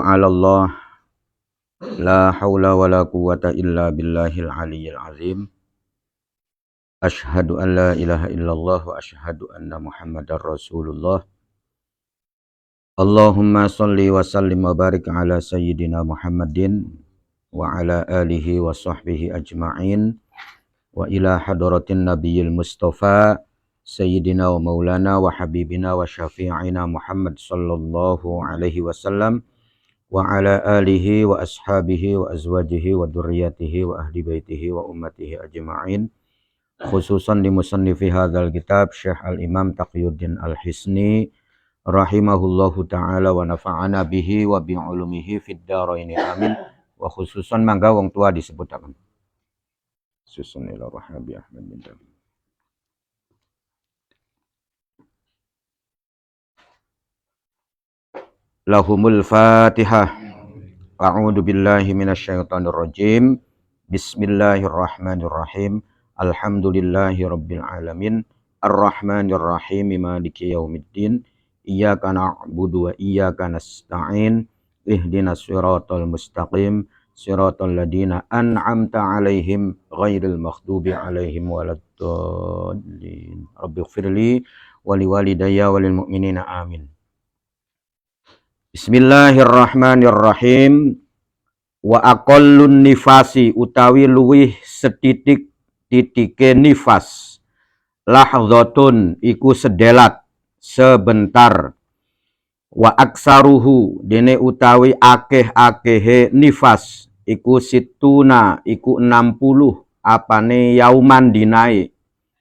ala Allah la haula wa la quwwata illa billahil aliyyil azim. Asyhadu an la ilaha illallah wa asyhadu anna Muhammadar Rasulullah. Allahumma shalli wa sallim wa barik ala sayyidina Muhammadin wa ala alihi wa sahbihi ajma'in wa ila hadratin nabiyil mustafa sayyidina wa maulana wa habibina wa syafi'ina Muhammad sallallahu alaihi wasallam wa ala alihi wa ashabihi wa azwajihi wa dzurriyyatihi wa ahli baitihi wa ummatihi ajma'in, khususan di musannifi hadzal kitab Syekh Al-Imam Taqiyuddin Al-Hisni rahimahullahu ta'ala wa nafa'ana bihi wa bi ulumihi fid dharaini amin. Wa khususan mangga wong tua disebutaken. Susunil Rahabi Ahmad bin Tabi. Lahumul Fatihah. A'udzu billahi minasyaitonir rajim. Bismillahirrahmanirrahim. Alhamdulillahi rabbil alamin. Arrahmanir rahim. Maliki yaumiddin. Iyyaka na'budu wa iyyaka nasta'in. Ihdinas siratal mustaqim. Siratal ladzina an'amta 'alaihim ghairil maghdubi 'alaihim waladdallin. Rabbighfirli wa liwalidayya walil mu'minina amin. Bismillahirrahmanirrahim. Wa aqallun nifasi utawi luwih setitik-titike nifas. Lahdzatun iku sedelat sebentar. Wa aksaruhu dene utawi akeh-akehe nifas iku situna iku 60 apane yauman dinai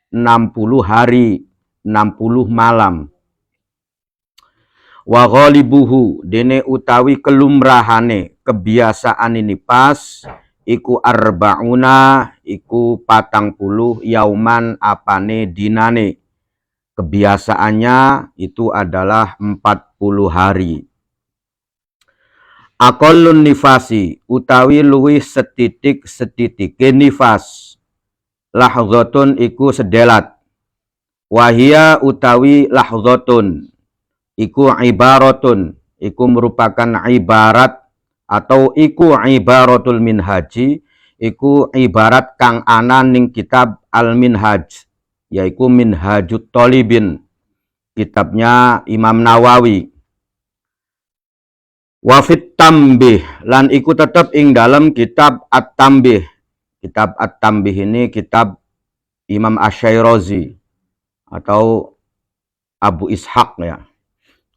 60 hari 60 malam. Wa ghalibuhu dene utawi kelumrahane kebiasaan nifas iku arbauna iku 40 yauman apane dinane. Kebiasaannya itu adalah 40 hari. Aqallun nifasi utawi luwih setitik-setitike nifas. Lahdzatun iku sedelat. Wahia utawi lahdzatun iku ibaratun iku merupakan ibarat atau iku ibaratul minhaji iku ibarat kang ana ning kitab Al-Minhaj, yaitu Minhajut Thalibin, kitabnya Imam Nawawi. Wafit Tambih lan iku tetep ing dalam kitab At-Tambih. Kitab At-Tambih ini kitab Imam Asy-Syairazi atau Abu Ishaq ya.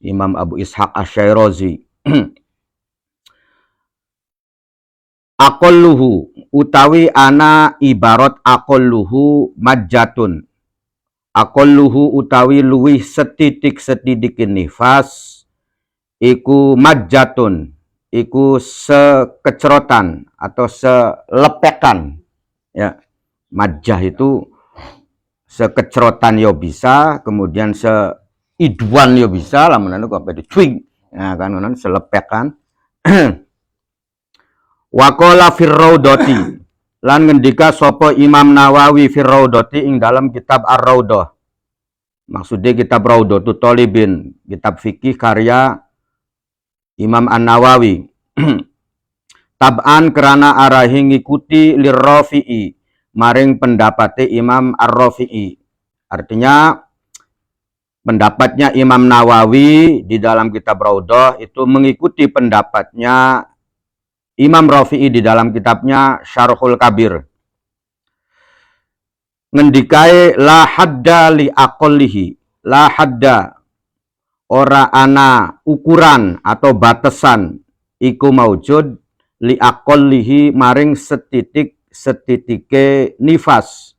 Imam Abu Ishaq Asy-Syairazi. Aqalluhu utawi ana ibarat aqalluhu majjatun. Aqalluhu utawi luwih setitik-setitik nifas iku majjatun iku sekecrotan atau selepekan ya. Majjah itu sekecrotan yo bisa, kemudian seiduan yo bisa, lamun anu kok beda cuing. Nah kan ngono selepekan. Waqala fir raudhati lan ngendika sapa Imam Nawawi fir raudhati ing dalam kitab Ar-Raudhah. Maksudnya kitab Raudhatut Thalibin, kitab fikih karya Imam An-Nawawi. Tab'an kerana arahi ngikuti lirrafi'i maring pendapate Imam Ar-Rafi'i. Artinya pendapatnya Imam Nawawi di dalam kitab Raudhah itu mengikuti pendapatnya Imam Rafi'i di dalam kitabnya Syarhul Kabir. Ngendikai la hadda li aqallihi. La hadda ora ana ukuran atau batasan iku maujud li aqallihi maring setitike nifas.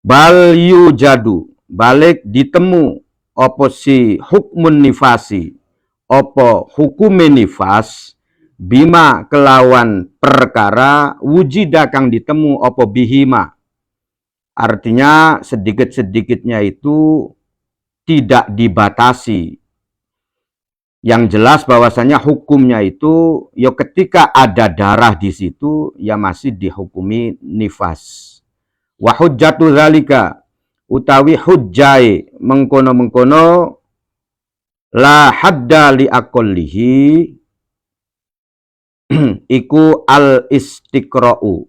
Bal yujadu balik ditemu opo si hukmun nifasi opo hukume nifas bima kelawan perkara wujida kang ditemu opo bihima. Artinya sedikit-sedikitnya itu tidak dibatasi. Yang jelas bahwasanya hukumnya itu ya ketika ada darah di situ ya masih dihukumi nifas. Wa hujjatu dzalika utawi hujjai mengkono-mengkono la hadda li aqallihi iku al istiqra'u,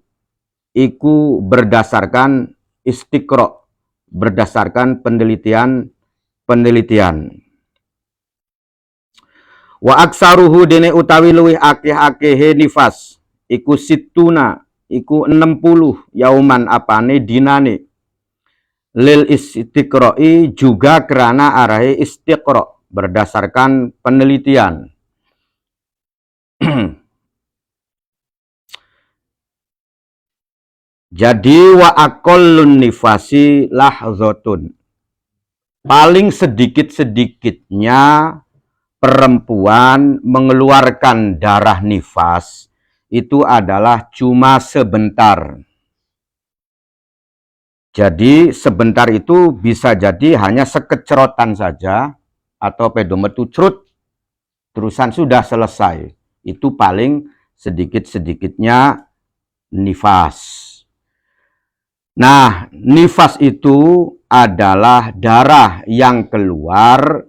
iku berdasarkan istiqra', berdasarkan penelitian. Wa aksaruhu dene utawi luwih akeh-akehe nifas iku situna, iku 60 yauman apane dinane. Lil istiqra'i juga kerana arahe istiqra' berdasarkan penelitian. Jadi wa aqallun nifasi lahzatun, paling sedikit-sedikitnya perempuan mengeluarkan darah nifas itu adalah cuma sebentar. Jadi sebentar itu bisa jadi hanya sekecerotan saja atau pedometu crut terusan sudah selesai. Itu paling sedikit-sedikitnya nifas. Nah, nifas itu adalah darah yang keluar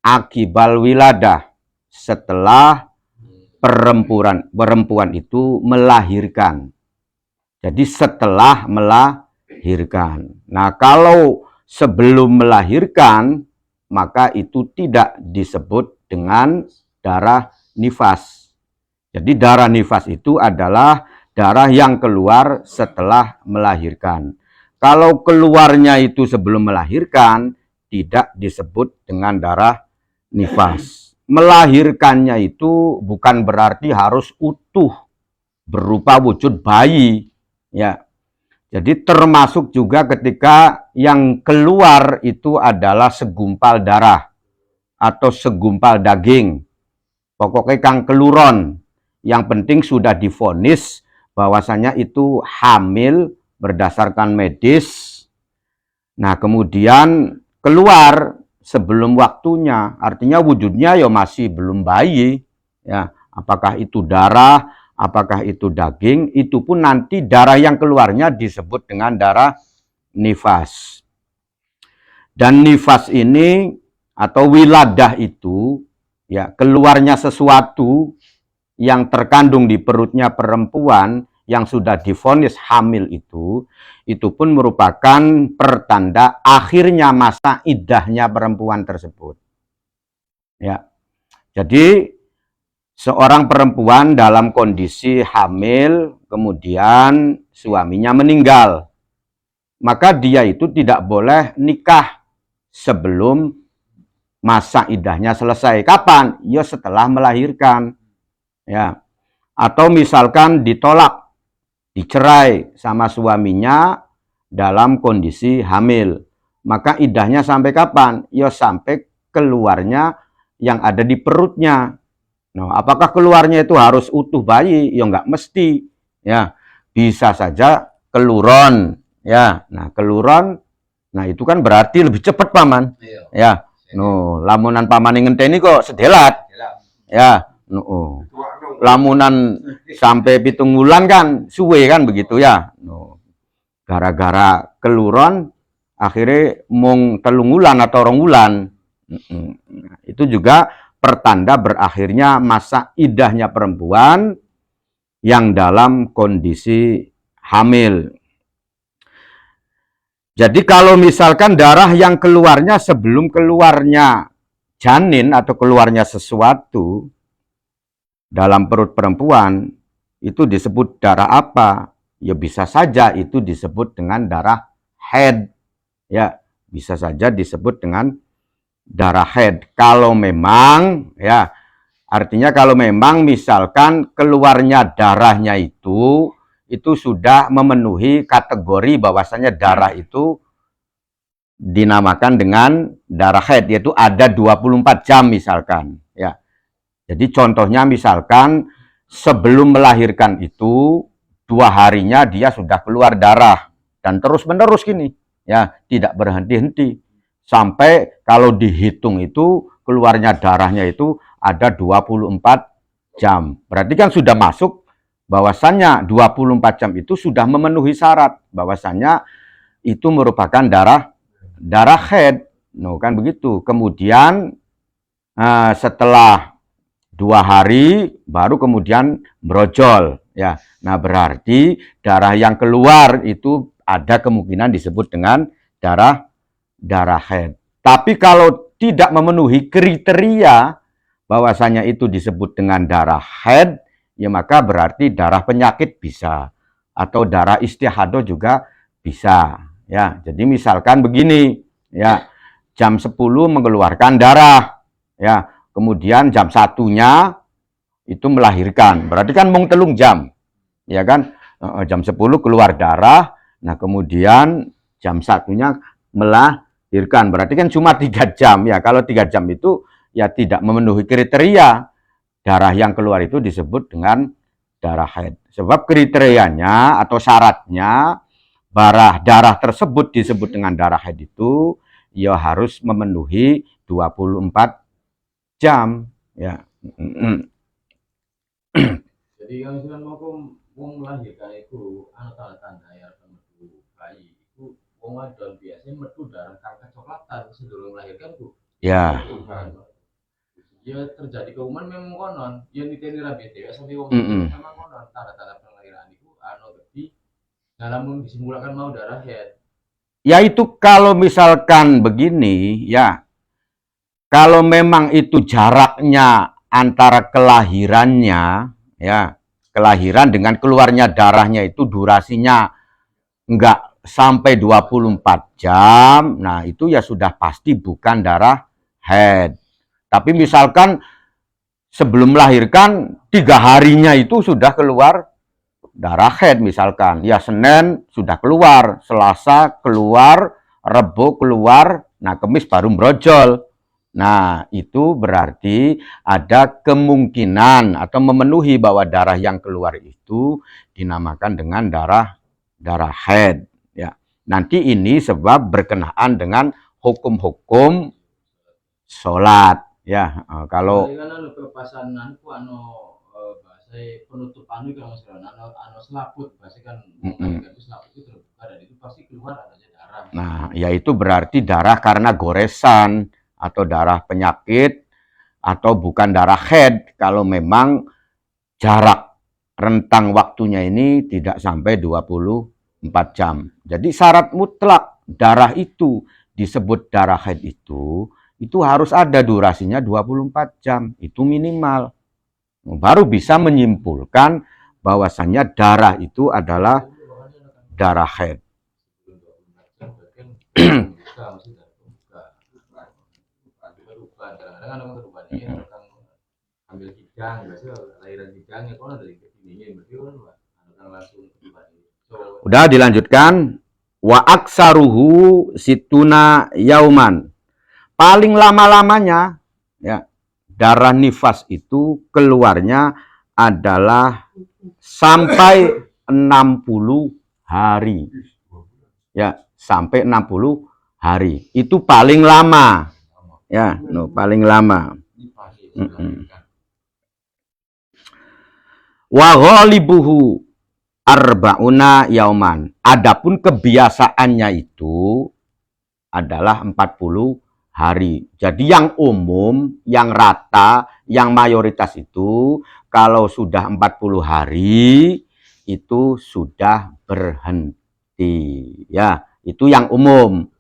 akibal wiladah, setelah perempuan itu melahirkan. Jadi setelah melahirkan. Nah, kalau sebelum melahirkan, maka itu tidak disebut dengan darah nifas. Jadi darah nifas itu adalah darah yang keluar setelah melahirkan. Kalau keluarnya itu sebelum melahirkan, tidak disebut dengan darah nifas. Melahirkannya itu bukan berarti harus utuh berupa wujud bayi, ya. Jadi termasuk juga ketika yang keluar itu adalah segumpal darah atau segumpal daging. Pokoknya kang keluron. Yang penting sudah divonis bahwasanya itu hamil berdasarkan medis. Nah, kemudian keluar sebelum waktunya, artinya wujudnya ya masih belum bayi, ya. Apakah itu darah, apakah itu daging, itu pun nanti darah yang keluarnya disebut dengan darah nifas. Dan nifas ini atau wiladah itu, ya, keluarnya sesuatu yang terkandung di perutnya perempuan yang sudah divonis hamil itu pun merupakan pertanda akhirnya masa iddahnya perempuan tersebut. Ya. Jadi seorang perempuan dalam kondisi hamil, kemudian suaminya meninggal, maka dia itu tidak boleh nikah sebelum masa iddahnya selesai. Kapan? Ya setelah melahirkan. Ya. Atau misalkan ditolak, dicerai sama suaminya dalam kondisi hamil, maka iddahnya sampai kapan? Ya sampai keluarnya yang ada di perutnya. Nah, apakah keluarnya itu harus utuh bayi? Ya nggak mesti. Ya, bisa saja keluron. Ya, nah keluron, nah itu kan berarti lebih cepat paman. Ya, no, lamunan paman ngenteni kok sedelat. Ya, no, lamunan sampai 7 bulan kan suwe kan begitu ya. No, gara-gara keluron akhirnya mung 3 bulan atau 2 bulan. Itu juga pertanda berakhirnya masa iddahnya perempuan yang dalam kondisi hamil. Jadi kalau misalkan darah yang keluarnya sebelum keluarnya janin atau keluarnya sesuatu dalam perut perempuan, itu disebut darah apa? Ya bisa saja itu disebut dengan darah haid. Ya, bisa saja disebut dengan darah haid. Kalau memang, ya, artinya kalau memang misalkan keluarnya darahnya itu sudah memenuhi kategori bahwasanya darah itu dinamakan dengan darah haid, yaitu ada 24 jam misalkan, ya. Jadi contohnya misalkan sebelum melahirkan itu 2 harinya dia sudah keluar darah dan terus-menerus gini, ya, tidak berhenti-henti. Sampai kalau dihitung itu keluarnya darahnya itu ada 24 jam. Berarti kan sudah masuk bahwasannya 24 jam itu sudah memenuhi syarat bahwasannya itu merupakan darah haid. No, kan begitu. Kemudian setelah 2 hari baru kemudian brojol, ya. Nah, berarti darah yang keluar itu ada kemungkinan disebut dengan darah haid. Tapi kalau tidak memenuhi kriteria bahwasanya itu disebut dengan darah haid, ya maka berarti darah penyakit bisa, atau darah istihadah juga bisa, ya. Jadi misalkan begini, ya, jam 10 mengeluarkan darah, ya, kemudian jam 1-nya itu melahirkan, berarti kan mung telung jam, ya kan. Jam 10 keluar darah, nah kemudian jam 1-nya melahirkan, berarti kan cuma 3 jam, ya. Kalau 3 jam itu ya tidak memenuhi kriteria, darah yang keluar itu disebut dengan darah haid. Sebab kriterianya atau syaratnya darah tersebut disebut dengan darah haid itu ya harus memenuhi 24 jam, ya. Jadi kalau misalkan mau melahirkan itu tanda-tanda ya metu bayi itu wong wadon biasanya metu darah kang kecoklatan sebelum melahirkan itu. Ya. Ya terjadi keumuman memang konon, yang diteni rabi ya sampai wong sama konon tanda-tanda pelahiran itu berarti dalam disimulkan mau darah haid. Ya itu kalau misalkan begini, ya, kalau memang itu jaraknya antara kelahirannya, ya, kelahiran dengan keluarnya darahnya itu durasinya enggak sampai 24 jam, nah itu ya sudah pasti bukan darah haid. Tapi misalkan sebelum melahirkan 3 harinya itu sudah keluar darah haid misalkan, ya Senin sudah keluar, Selasa keluar, Rebo keluar, nah Kemis baru brojol. Nah, itu berarti ada kemungkinan atau memenuhi bahwa darah yang keluar itu dinamakan dengan darah haid, ya. Nanti ini sebab berkenaan dengan hukum-hukum sholat, ya. Kalau pelepasan bahasa penutupan itu kalau selaput bahasa kan selaput itu terbuka dan itu pasti keluar adanya darah. Nah, yaitu berarti darah karena goresan atau darah penyakit atau bukan darah haid kalau memang jarak rentang waktunya ini tidak sampai 24 jam. Jadi syarat mutlak darah itu disebut darah haid itu harus ada durasinya 24 jam, itu minimal. Baru bisa menyimpulkan bahwasannya darah itu adalah darah haid. Ambil hidang, biasanya lahiran hidangnya kalau dari ketinggian berarti kan langsung udah dilanjutkan. Wa aksaruhu situna yauman. Paling lama-lamanya, ya, darah nifas itu keluarnya adalah sampai 60 hari. Ya, sampai 60 hari. Itu paling lama. Ya, no, paling lama. Wa ghalibuhu arba'una yauman. Adapun kebiasaannya itu adalah 40 hari. Jadi yang umum, yang rata, yang mayoritas itu kalau sudah 40 hari itu sudah berhenti. Ya, itu yang umum.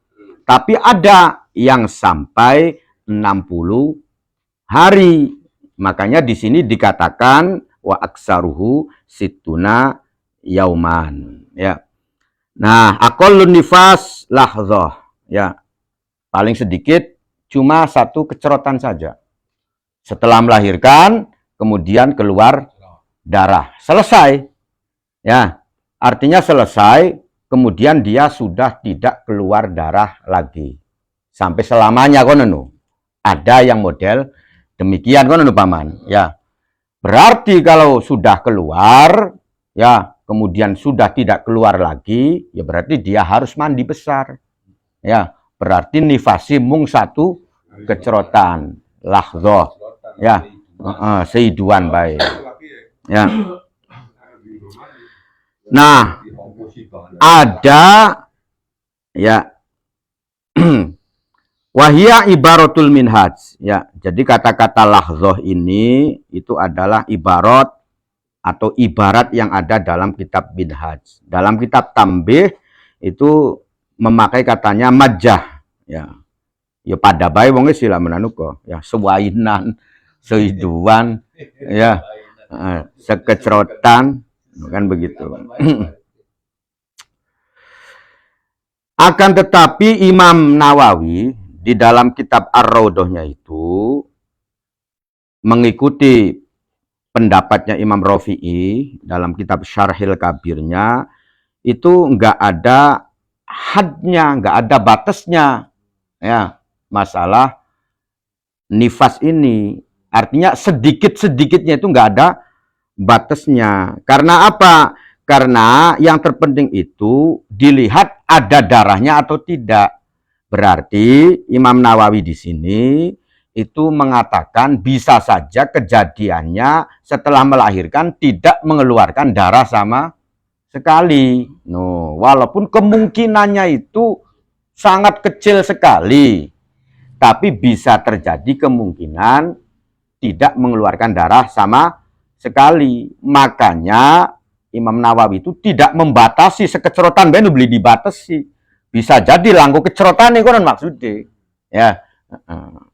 Tapi ada yang sampai 60 hari. Makanya di sini dikatakan wa aksaruhu situna yauman, ya. Nah, aqallun nifas lahzah, ya. Paling sedikit cuma 1 kecerotan saja. Setelah melahirkan kemudian keluar darah. Selesai. Ya. Artinya selesai, kemudian dia sudah tidak keluar darah lagi. Sampai selamanya kono. Ada yang model demikian kono paman, ya. Berarti kalau sudah keluar, ya, kemudian sudah tidak keluar lagi, ya berarti dia harus mandi besar. Ya, berarti nifasi mung 1 kecerotan, lahdoh, ya, seiduan baik. Ya. Nah, ada, ya, Wahia ibaratul minhaj. Ya, jadi kata-kata lahzoh ini itu adalah ibarat atau ibarat yang ada dalam kitab minhaj. Dalam kitab tambih itu memakai katanya majah. Ya, ya pada bae wong sila menanuko. Ya, sewainan, seiduan, ya, sekecrotan, kan begitu. Akan tetapi Imam Nawawi di dalam kitab Ar-Raudhahnya itu mengikuti pendapatnya Imam Rafi'i dalam kitab Syarhil Kabirnya itu enggak ada hadnya, enggak ada batasnya. Ya, masalah nifas ini artinya sedikit-sedikitnya itu enggak ada batasnya. Karena apa? Karena yang terpenting itu dilihat ada darahnya atau tidak. Berarti Imam Nawawi di sini itu mengatakan bisa saja kejadiannya setelah melahirkan tidak mengeluarkan darah sama sekali. No, walaupun kemungkinannya itu sangat kecil sekali, tapi bisa terjadi kemungkinan tidak mengeluarkan darah sama sekali. Makanya Imam Nawawi itu tidak membatasi sekecerotan ben beli dibatasi. Bisa jadi langgo kecerotan nih kan maksudnya. Ya.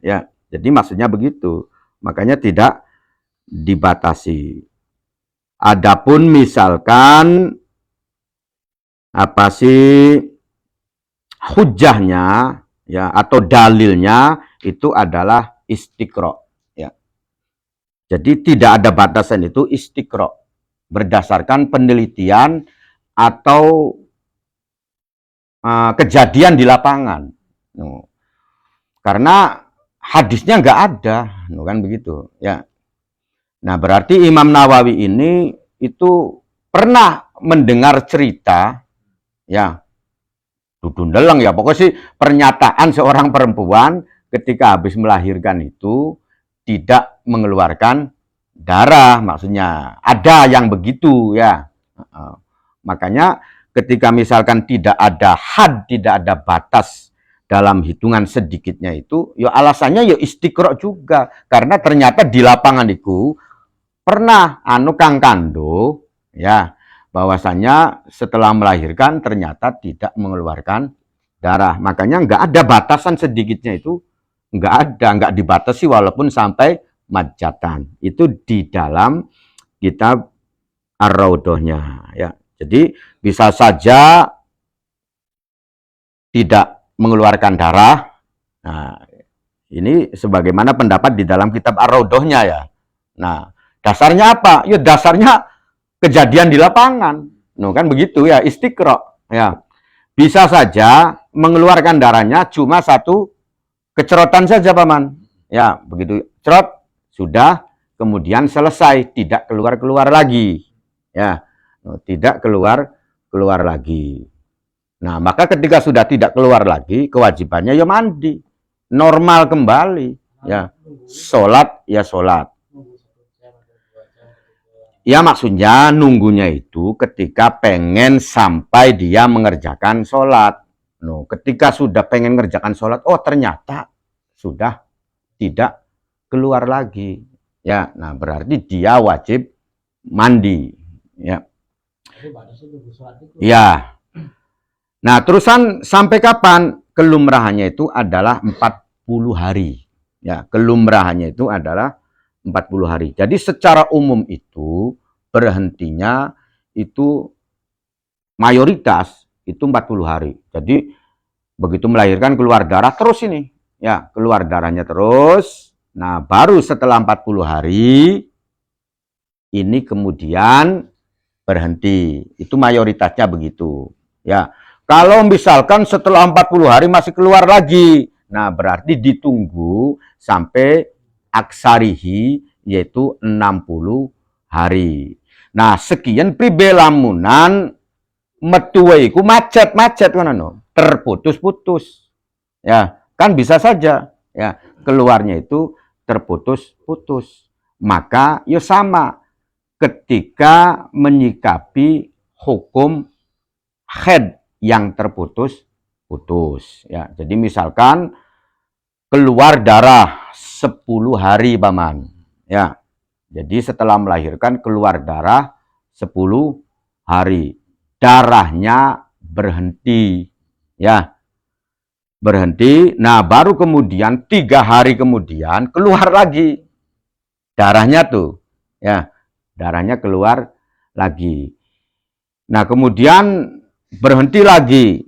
Ya, jadi maksudnya begitu. Makanya tidak dibatasi. Adapun misalkan apa sih hujahnya ya atau dalilnya itu adalah istiqra ya. Jadi tidak ada batasan itu istiqra berdasarkan penelitian atau kejadian di lapangan. Karena hadisnya nggak ada, kan begitu ya. Nah, berarti Imam Nawawi ini itu pernah mendengar cerita ya, dudundeleng ya, pokoknya sih pernyataan seorang perempuan ketika habis melahirkan itu tidak mengeluarkan darah, maksudnya ada yang begitu ya. Makanya ketika misalkan tidak ada had, tidak ada batas dalam hitungan sedikitnya itu, ya alasannya ya istiqra juga. Karena ternyata di lapangan itu pernah Kang Kando, ya, bahwasanya setelah melahirkan ternyata tidak mengeluarkan darah. Makanya nggak ada batasan sedikitnya itu, nggak ada, nggak dibatasi walaupun sampai majatan. Itu di dalam kitab Ar-Raudhahnya, ya. Jadi bisa saja tidak mengeluarkan darah. Nah, ini sebagaimana pendapat di dalam kitab Ar-Raudhahnya ya. Nah, dasarnya apa? Ya dasarnya kejadian di lapangan. No, kan begitu ya, istiqra. Ya. Bisa saja mengeluarkan darahnya cuma satu kecerotan saja, Paman. Ya, begitu cerot sudah kemudian selesai, tidak keluar-keluar lagi. Ya. Tidak keluar lagi. Nah, maka ketika sudah tidak keluar lagi, kewajibannya ya mandi, normal kembali, ya sholat ya sholat. Ya maksudnya nunggunya itu ketika pengen sampai dia mengerjakan sholat. No, ketika sudah pengen mengerjakan sholat, oh ternyata sudah tidak keluar lagi. Ya, nah berarti dia wajib mandi. Ya. Ya. Nah, terusan sampai kapan? Kelumrahannya itu adalah 40 hari. Ya, kelumrahannya itu adalah 40 hari. Jadi secara umum itu berhentinya itu mayoritas itu 40 hari. Jadi begitu melahirkan keluar darah terus ini. Ya, keluar darahnya terus. Nah, baru setelah 40 hari ini kemudian berhenti. Itu mayoritasnya begitu. Ya. Kalau misalkan setelah 40 hari masih keluar lagi, nah berarti ditunggu sampai aksarihi yaitu 60 hari. Nah, sekian pribelamunan metuwe iku macet-macet kan terputus-putus. Ya, kan bisa saja ya keluarnya itu terputus-putus. Maka ya sama ketika menyikapi hukum haid yang terputus-putus ya. Jadi misalkan keluar darah 10 hari paman. Ya. Jadi setelah melahirkan keluar darah 10 hari. Darahnya berhenti. Ya. Berhenti. Nah, baru kemudian 3 hari kemudian keluar lagi. Darahnya tuh. Ya. Darahnya keluar lagi. Nah, kemudian berhenti lagi.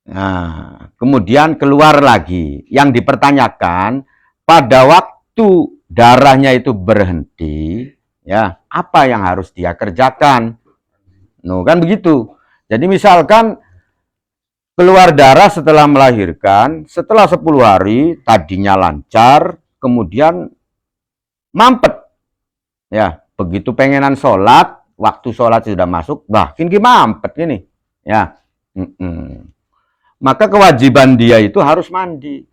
Nah, kemudian keluar lagi. Yang dipertanyakan, pada waktu darahnya itu berhenti, ya, apa yang harus dia kerjakan? No, kan begitu. Jadi misalkan keluar darah setelah melahirkan, setelah 10 hari, tadinya lancar, kemudian mampet. Ya, begitu pengenan sholat, waktu sholat sudah masuk, kini mampet ini. Ya, maka kewajiban dia itu harus mandi.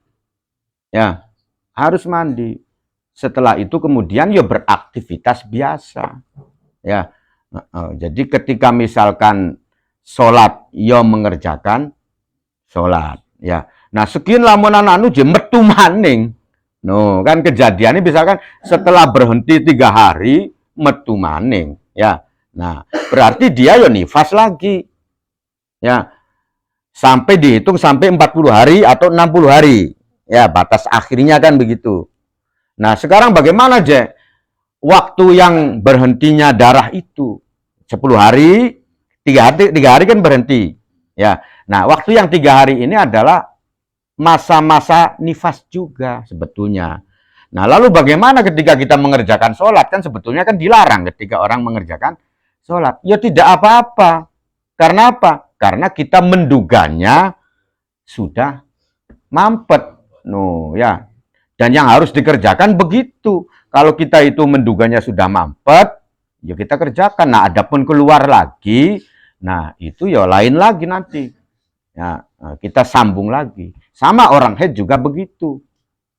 Ya, harus mandi. Setelah itu kemudian ya beraktivitas biasa. Ya, jadi ketika misalkan sholat, ya mengerjakan sholat. Ya, nah sekian lamunan anu je metu maning. No, kan kejadiannya misalkan setelah berhenti 3 hari metu maning. Ya, nah berarti dia ya nifas lagi. Ya, sampai dihitung sampai 40 hari atau 60 hari. Ya, batas akhirnya kan begitu. Nah, sekarang bagaimana, Je? Waktu yang berhentinya darah itu 10 hari, 3 hari kan berhenti. Ya. Nah, waktu yang 3 hari ini adalah masa-masa nifas juga sebetulnya. Nah, lalu bagaimana ketika kita mengerjakan sholat? Kan sebetulnya kan dilarang ketika orang mengerjakan sholat. Ya tidak apa-apa. Karena apa? Karena kita menduganya sudah mampet. No, ya. Dan yang harus dikerjakan begitu. Kalau kita itu menduganya sudah mampet, ya kita kerjakan. Nah, adapun keluar lagi, nah itu ya lain lagi nanti. Ya, kita sambung lagi. Sama orang haid juga begitu.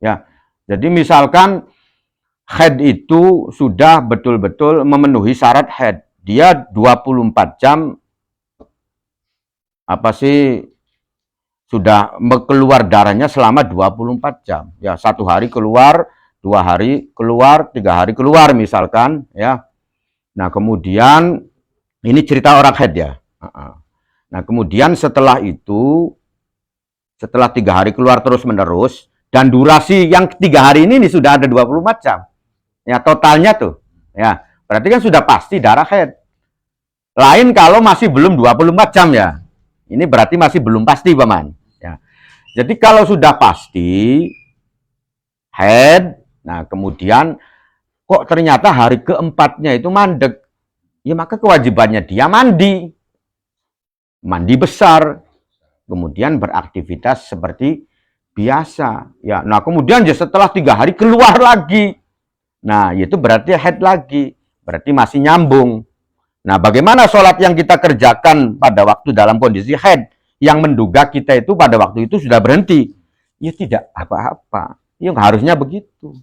Ya. Jadi misalkan haid itu sudah betul-betul memenuhi syarat haid. Dia 24 jam sudah keluar darahnya selama 24 jam. Ya, 1 hari keluar, 2 hari keluar, 3 hari keluar misalkan, ya. Nah, kemudian ini cerita orang haid ya. Nah, kemudian setelah itu, setelah 3 hari keluar terus-menerus, dan durasi yang 3 hari ini sudah ada 24 jam. Ya, totalnya tuh. Ya, berarti kan sudah pasti darah haid. Lain kalau masih belum 24 jam ya. Ini berarti masih belum pasti, Paman. Ya. Jadi kalau sudah pasti haid, nah kemudian kok ternyata hari keempatnya itu mandek, ya maka kewajibannya dia mandi. Mandi besar. Kemudian beraktivitas seperti biasa. Ya, nah kemudian ya setelah 3 hari keluar lagi. Nah, itu berarti haid lagi. Berarti masih nyambung. Nah, bagaimana sholat yang kita kerjakan pada waktu dalam kondisi haid yang menduga kita itu pada waktu itu sudah berhenti? Ya tidak apa-apa. Ya harusnya begitu.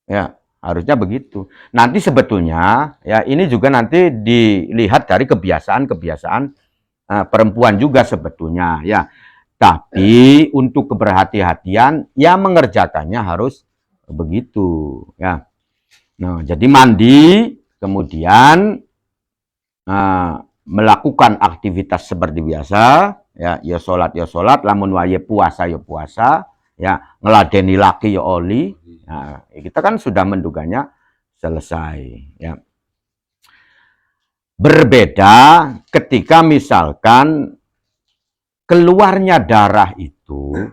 Ya, harusnya begitu. Nanti sebetulnya ya ini juga nanti dilihat dari kebiasaan-kebiasaan perempuan juga sebetulnya ya. Tapi untuk keberhati-hatian ya mengerjakannya harus begitu ya. Nah, jadi mandi kemudian melakukan aktivitas seperti biasa, ya sholat, lamun wae puasa ya puasa, ya ngeladeni laki ya oli. Nah, kita kan sudah menduganya selesai. Ya. Berbeda ketika misalkan keluarnya darah itu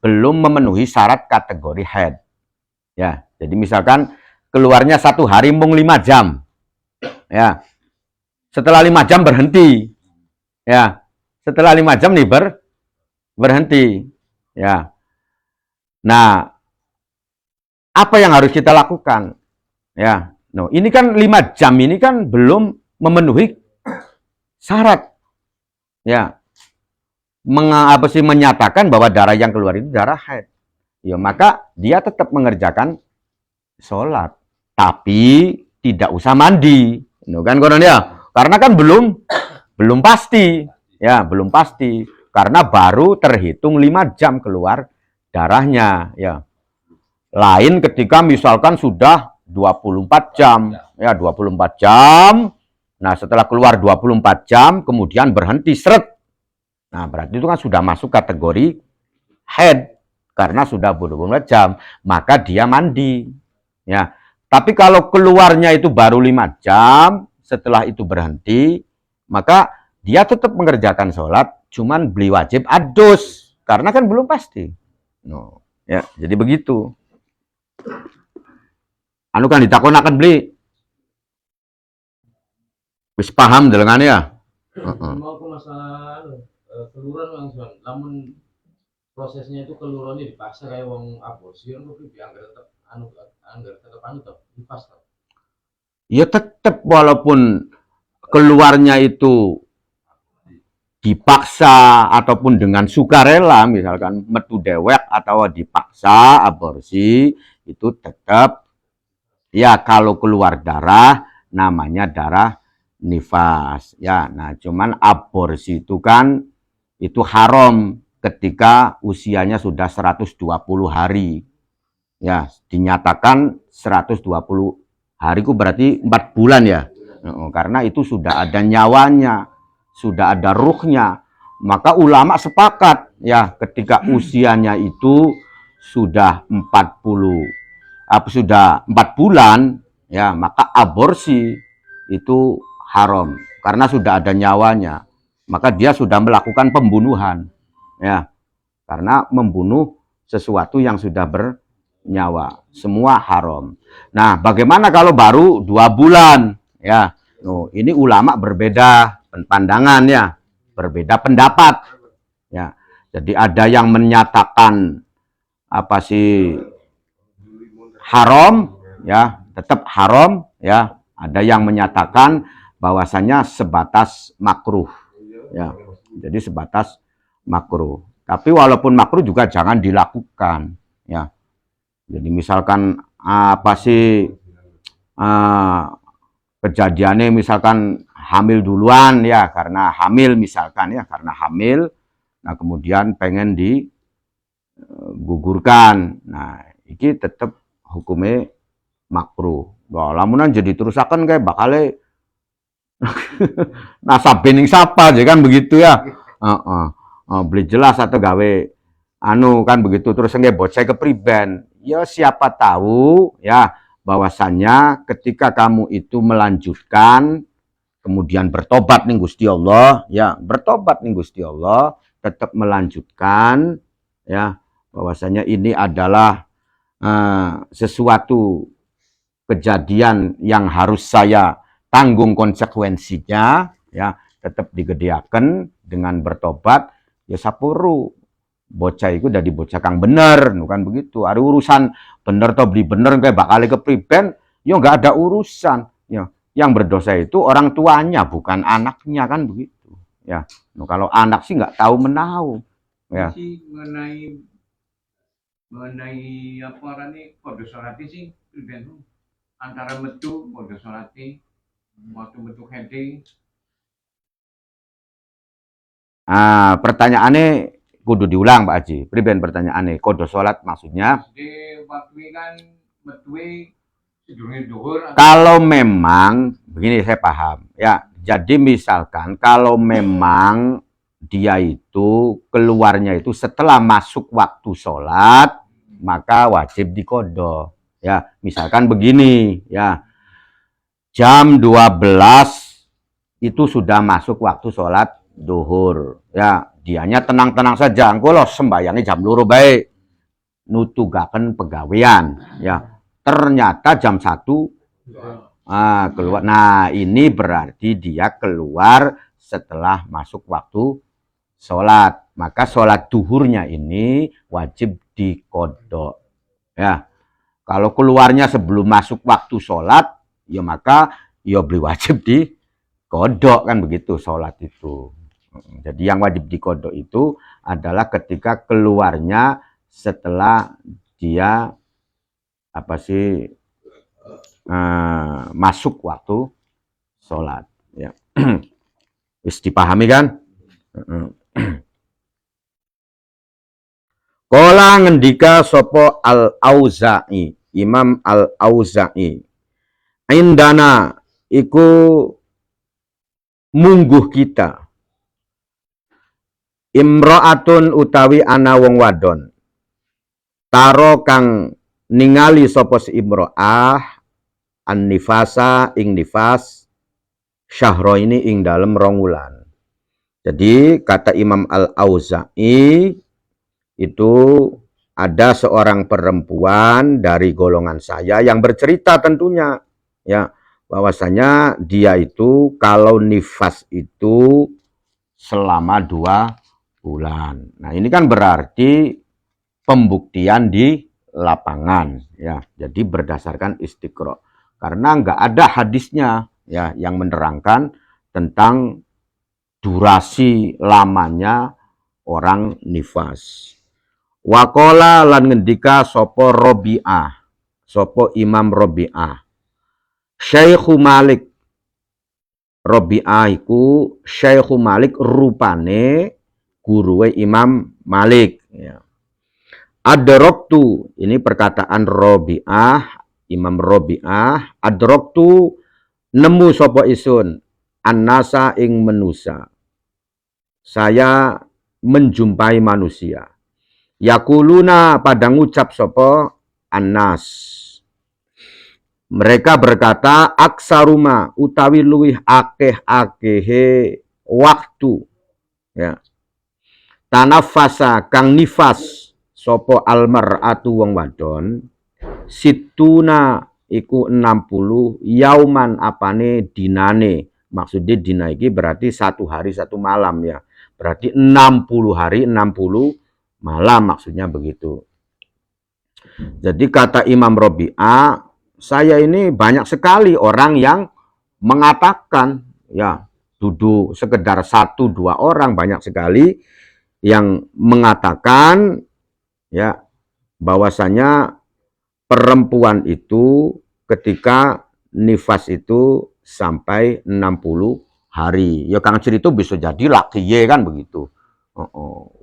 belum memenuhi syarat kategori haid. Ya, jadi misalkan keluarnya 1 hari mung 5 jam. Ya. Setelah 5 jam berhenti. Ya. Setelah 5 jam nih berhenti. Ya. Nah, apa yang harus kita lakukan? Ya. No, ini kan 5 jam ini kan belum memenuhi syarat. Ya. Menyatakan bahwa darah yang keluar itu darah haid. Ya, maka dia tetap mengerjakan sholat. Tapi tidak usah mandi. No, kan konon ya? Karena kan belum pasti, ya belum pasti, karena baru terhitung 5 jam keluar darahnya, ya. Lain ketika misalkan sudah 24 jam, ya 24 jam. Nah, setelah keluar 24 jam, kemudian berhenti seret. Nah, berarti itu kan sudah masuk kategori haid karena sudah 24 jam, maka dia mandi. Ya. Tapi kalau keluarnya itu baru 5 jam, setelah itu berhenti, maka dia tetap mengerjakan sholat, cuman beli wajib adus karena kan belum pasti. No. Ya, jadi begitu. Anu kan ditakonaken beli. Wis paham delengane ya? Mau ke masalah keluaran langsung, namun prosesnya itu keluarannya dipaksa kayak wong aborsi kan tapi dianggap tetap anu tetap dipaksa. Ya tetap walaupun keluarnya itu dipaksa ataupun dengan sukarela, misalkan metu dewek atau dipaksa aborsi, itu tetap ya kalau keluar darah namanya darah nifas ya. Nah, cuman aborsi itu kan itu haram ketika usianya sudah 120 hari. Ya, dinyatakan 120 hari itu berarti 4 bulan ya. Karena itu sudah ada nyawanya, sudah ada ruhnya. Maka ulama sepakat ya ketika usianya itu sudah 40 sudah 4 bulan ya, maka aborsi itu haram karena sudah ada nyawanya. Maka dia sudah melakukan pembunuhan ya, karena membunuh sesuatu yang sudah bernyawa, semua haram. Nah, bagaimana kalau baru 2 bulan ya? Ini ulama berbeda pandangan ya, berbeda pendapat ya. Jadi ada yang menyatakan apa sih haram ya, tetap haram ya. Ada yang menyatakan bahwasanya sebatas makruh ya. Jadi sebatas makruh. Tapi walaupun makruh juga jangan dilakukan ya. Jadi misalkan apa sih kejadiannya misalkan hamil duluan ya, karena hamil misalkan ya, karena hamil, nah kemudian pengen digugurkan. Nah, ini tetap hukumnya makruh. Wah, lamunan jadi terusakan kayak bakale nasabening sapa aja kan begitu ya. Beli jelas atau gawe anu kan begitu terus nggak bocah kepriben. Ya siapa tahu ya bahwasannya ketika kamu itu melanjutkan kemudian bertobat nih Gusti Allah ya, bertobat nih Gusti Allah, tetap melanjutkan ya, bahwasanya ini adalah sesuatu kejadian yang harus saya tanggung konsekuensinya ya, tetap digedeaken dengan bertobat ya. Sapuru bocah itu dari bocah kang bener bukan begitu, ada urusan bener atau beli bener kayak bakal kepriben ya, nggak ada urusan ya. Yang berdosa itu orang tuanya bukan anaknya kan begitu ya. Kalau anak sih nggak tahu menahu ya. Mengenai apa nih kode solati sih antara metu kode solati waktu metu heading. Pertanyaannya kudu diulang Pak Haji. Priben pertanyaannya kode sholat maksudnya? Di waktu kan metu duhur. Kalau memang begini saya paham ya. Jadi misalkan kalau memang dia itu keluarnya itu setelah masuk waktu sholat, maka wajib dikodo ya. Misalkan begini ya, jam 12 itu sudah masuk waktu sholat duhur ya, dianya tenang-tenang saja, engko loh sembayangnya jam loro baik, nutugaken pegawean ya, ternyata jam 1 keluar. Nah, ini berarti dia keluar setelah masuk waktu sholat, maka sholat duhurnya ini wajib dikodok ya. Kalau keluarnya sebelum masuk waktu sholat ya, maka ya beli wajib dikodok kan begitu sholat itu. Jadi yang wajib dikodok itu adalah ketika keluarnya setelah dia apa sih masuk waktu sholat ya. Wis dipahami kan? Kala ngendika sapa Al-Auza'i, Imam Al-Auza'i. Indana iku mungguh kita. Imra'atun utawi ana wong wadon. Taro kang ningali sapa si imra'ah an-nifasa ing nifas syahro ini ing dalem 2 wulan. Jadi kata Imam Al-Auza'i itu ada seorang perempuan dari golongan saya yang bercerita tentunya ya bahwasanya dia itu kalau nifas itu selama 2 bulan. Nah, ini kan berarti pembuktian di lapangan ya. Jadi berdasarkan istiqra. Karena nggak ada hadisnya ya yang menerangkan tentang durasi lamanya orang nifas. Wakola lan ngendika sopo Robi'ah, sopo Imam Robi'ah. Syekhu Malik. Robi'ah iku Syekhu Malik rupane guruwe Imam Malik. Ya. Adroktu, ini perkataan Robi'ah, Imam Robi'ah. Adroktu nemu sopo isun, annasa ing menusa. Saya menjumpai manusia. Yakuluna pada ngucap sopo annas. Mereka berkata aksaruma utawi luwih akeh-akehe waktu ya. Tanafasa kang nifas sopo almar'atu wong wadon situna iku 60 yauman apane dinane. Maksudnya dina iki berarti 1 hari 1 malam ya. Berarti 60 hari 60 malam maksudnya begitu. Jadi kata Imam Robi'ah, saya ini banyak sekali orang yang mengatakan ya duduk sekedar 1-2 orang, banyak sekali yang mengatakan ya bahwasanya perempuan itu ketika nifas itu sampai 60 hari. Ya kang cerita bisa jadi laki ye kan begitu.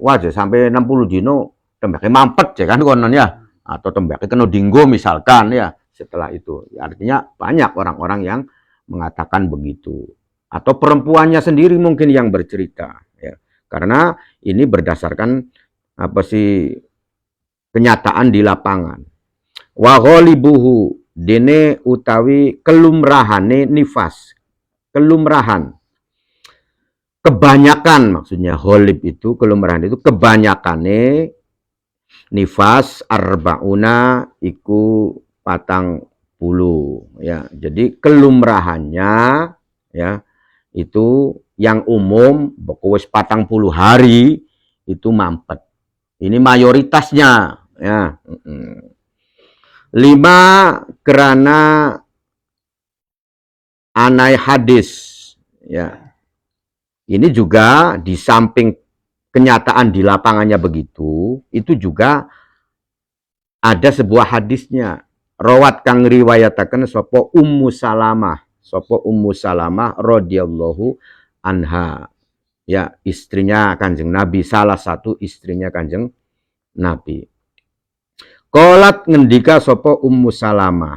Wajah sampai 60 dino tembake mampet ya kan konon ya, atau tembake kena dinggo misalkan ya. Setelah itu ya, artinya banyak orang-orang yang mengatakan begitu, atau perempuannya sendiri mungkin yang bercerita ya, karena ini berdasarkan apa sih kenyataan di lapangan. Wa ghalibuhu dene utawi kelumrahane nifas, kelumrahan kebanyakan maksudnya ghalib itu kelumrahan itu kebanyakannya nifas arbauna iku 40 ya. Jadi kelumrahannya ya itu yang umum wis 40 hari itu mampet. Ini mayoritasnya ya. 5 karena anai hadis ya. Ini juga di samping kenyataan di lapangannya begitu, itu juga ada sebuah hadisnya. Rawat kang riwayataken sapa Ummu Salamah radhiyallahu anha. Ya, istrinya Kanjeng Nabi, salah satu istrinya Kanjeng Nabi. Qalat ngendika sapa Ummu Salamah.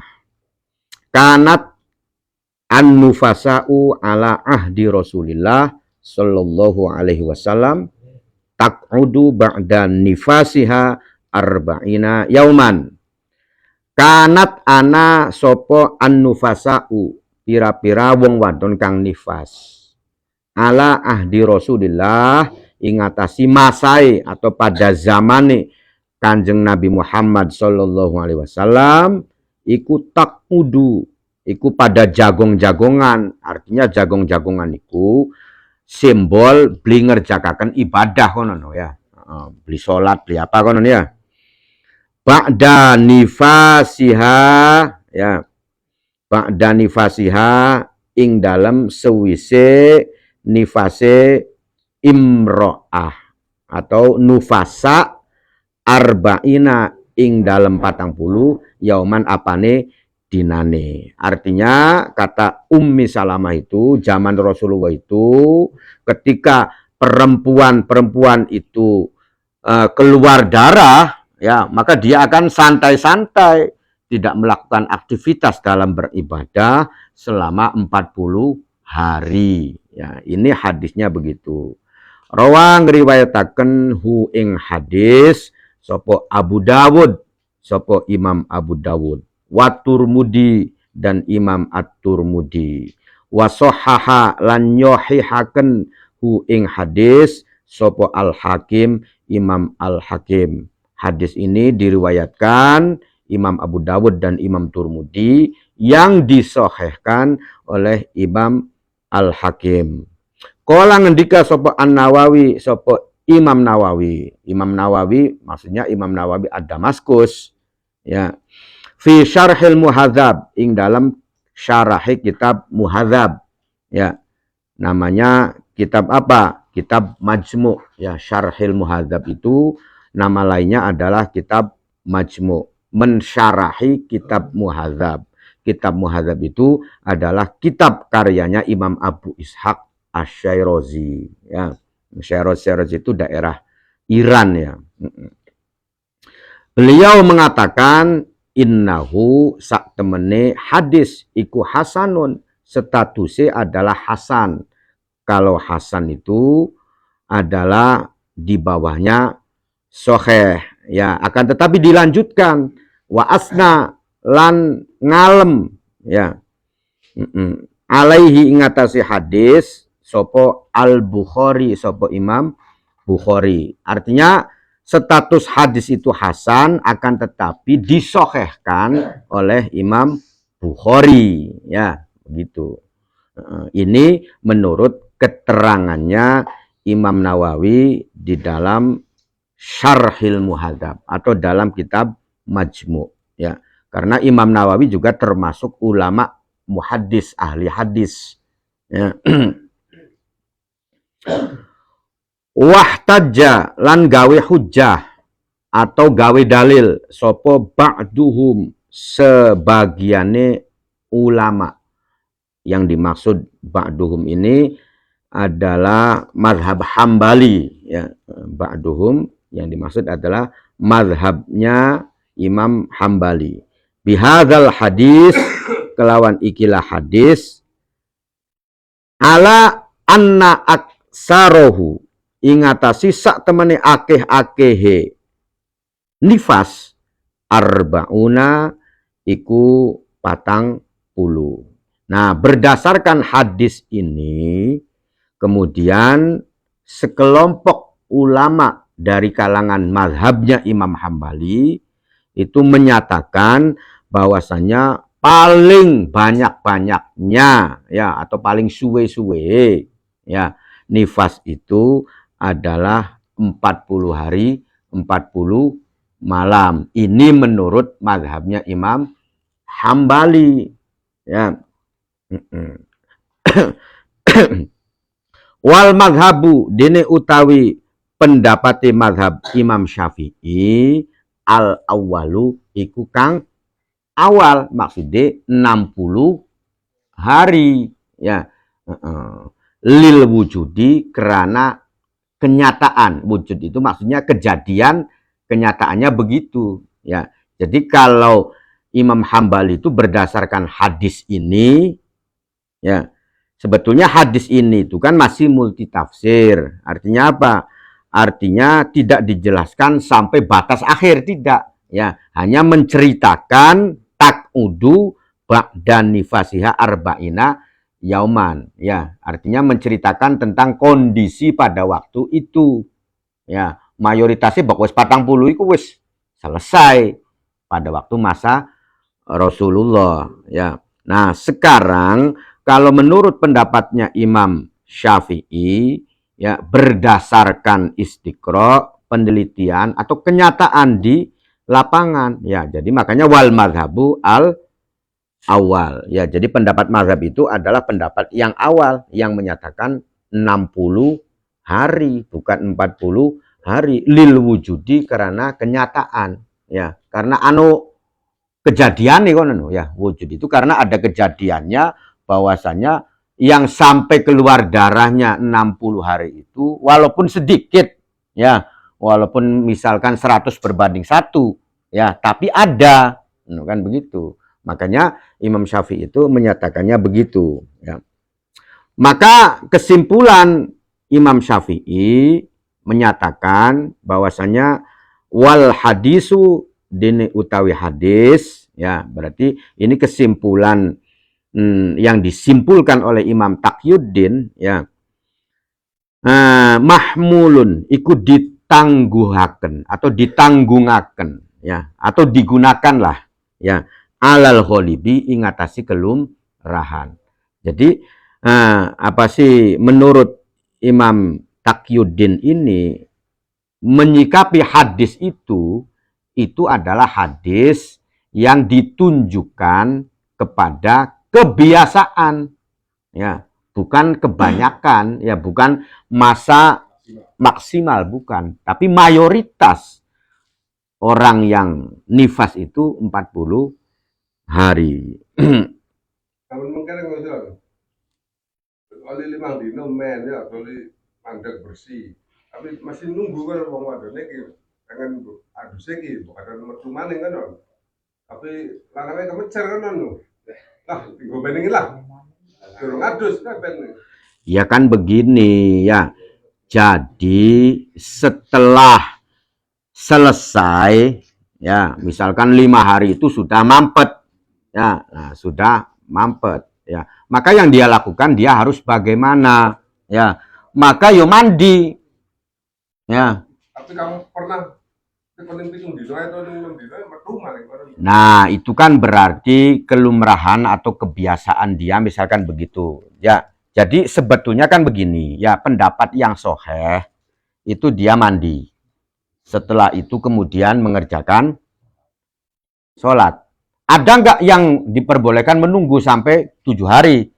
Kanat an-nufasa'u ala ahdi Rasulillah sallallahu alaihi wasallam taq'udu ba'da nifasiha arba'ina yauman. Kanat ana sopo an-nufasa'u pira-pira wong wadon kang nifas ala ahdi Rasulillah ingatasi masai atau pada zamane Kanjeng Nabi Muhammad sallallahu alaihi wasallam iku taq'udu iku pada jagong-jagongan, artinya jagong-jagongan iku simbol beli ngerjakakan ibadah kono ya. Beli sholat, beli apa kono ya. Ba'da nifasiha ya. Ba'da nifasiha ing dalam sewise nifase imro'ah atau nufasa arba'ina ing dalam 40 yauman apane dinane. Artinya kata Ummi Salamah itu zaman Rasulullah itu ketika perempuan-perempuan itu keluar darah, ya, maka dia akan santai-santai, tidak melakukan aktivitas dalam beribadah selama 40 hari. Ya, ini hadisnya begitu. Rawang riwayataken hu ing hadis sapa Abu Dawud, sapa Imam Abu Dawud, wa Turmudi dan Imam At-Turmudi, wa sahaha lan nyohihaken hu ing hadis sapa Al-Hakim, Imam Al-Hakim. Hadis ini diriwayatkan Imam Abu Dawud dan Imam Turmudi yang disohehkan oleh Imam Al-Hakim. Kala ngendika sapa An-Nawawi, sapa Imam Nawawi. Imam Nawawi maksudnya Imam Nawawi Ad-Damaskus, ya. Fi Syarhil Muhadzab, ing dalam syarahi kitab Muhadzab, ya. Namanya kitab apa? Kitab Majmu', ya. Syarhil Muhadzab itu nama lainnya adalah kitab Majmu', mensyarahi kitab Muhadzab. Kitab Muhadzab itu adalah kitab karyanya Imam Abu Ishaq Asy-Syirazi, ya. Syirazi itu daerah Iran, ya. Beliau mengatakan innahu sak temene hadis iku hasanun, statusnya adalah hasan. Kalau hasan itu adalah di bawahnya sahih, ya. Akan tetapi dilanjutkan wa asna lan ngalem, ya. Alaihi ingatasi hadis sopo Al-Bukhari, sopo Imam Bukhari. Artinya status hadis itu hasan, akan tetapi disohehkan oleh Imam Bukhari, ya, begitu. Ini menurut keterangannya Imam Nawawi di dalam Syarhil Muhadzab atau dalam kitab Majmu', ya. Karena Imam Nawawi juga termasuk ulama muhaddis, ahli hadis, ya. Wahtajja lan gawe hujjah atau gawe dalil sopo ba'duhum, sebagiane ulama. Yang dimaksud ba'duhum ini adalah mazhab Hambali, ya. Ba'duhum yang dimaksud adalah mazhabnya Imam Hambali. Bihadzal hadis, kelawan ikilah hadis, ala anna aksarohu, ingatasi sak temene akeh-akehe nifas arbauna iku 40. Nah, berdasarkan hadis ini kemudian sekelompok ulama dari kalangan mazhabnya Imam Hambali itu menyatakan bahwasanya paling banyak-banyaknya, ya, atau paling suwe-suwe, ya, nifas itu adalah 40 hari 40 malam. Ini menurut mazhabnya Imam Hambali, ya. Wal mazhabu dene utawi pendapati mazhab Imam Syafi'i al awalu iku kang awal, maksudnya 60 hari, ya. Lil wujudi, kerana kenyataan. Wujud itu maksudnya kejadian, kenyataannya begitu, ya. Jadi kalau Imam Hambali itu berdasarkan hadis ini, ya, sebetulnya hadis ini itu kan masih multitafsir. Artinya apa? Artinya tidak dijelaskan sampai batas akhir, tidak, ya. Hanya menceritakan takudu ba'dan nifasiha arba'ina yauman, ya. Artinya menceritakan tentang kondisi pada waktu itu, ya. Mayoritasnya bahwa 40 itu wis selesai pada waktu masa Rasulullah, ya. Nah, sekarang kalau menurut pendapatnya Imam Syafi'i, ya, berdasarkan istiqra, penelitian atau kenyataan di lapangan, ya. Jadi makanya wal mazhabu al awal, ya. Jadi pendapat mazhab itu adalah pendapat yang awal yang menyatakan 60 hari bukan 40 hari, lil wujudi, karena kenyataan, ya. Karena kejadian nih, ya, wujud itu karena ada kejadiannya, bahwasanya yang sampai keluar darahnya 60 hari itu walaupun sedikit, ya, walaupun misalkan 100 berbanding 1, ya, tapi ada, kan begitu. Makanya Imam Syafi'i itu menyatakannya begitu, ya. Maka kesimpulan Imam Syafi'i menyatakan bahwasanya wal hadisu dini utawi hadis, ya, berarti ini kesimpulan yang disimpulkan oleh Imam Taqiyuddin, ya, mahmulun ikut ditangguhaken atau ditanggungaken, ya, atau digunakan lah, ya, alal ghalibi ingatasi kelumrahan. Jadi apa sih menurut Imam Taqiyuddin ini menyikapi hadis itu adalah hadis yang ditunjukkan kepada kebiasaan, ya, bukan kebanyakan, ya, bukan masa maksimal, bukan, tapi mayoritas orang yang nifas itu 40 hari. Namun mungkin nggak oleh 5 dino men ya, oleh mandek bersih, tapi masih nunggu kan wong wadone iki pengen adus iki bukan metu maning kan, tapi lanangnya kemecer kan lah tinggal beningin lah durung adus kan ben. Ya kan begini, ya, jadi setelah selesai, ya, misalkan 5 hari itu sudah mampet, ya, nah, sudah mampet, ya, maka yang dia lakukan dia harus bagaimana, ya, maka yo mandi, ya. Tapi kamu pernah pitung dino atau 6 dino metu maling. Nah, itu kan berarti kelumrahan atau kebiasaan dia, misalkan begitu, ya. Jadi sebetulnya kan begini, ya, pendapat yang sahih itu dia mandi. Setelah itu kemudian mengerjakan sholat. Ada nggak yang diperbolehkan menunggu sampai 7 hari?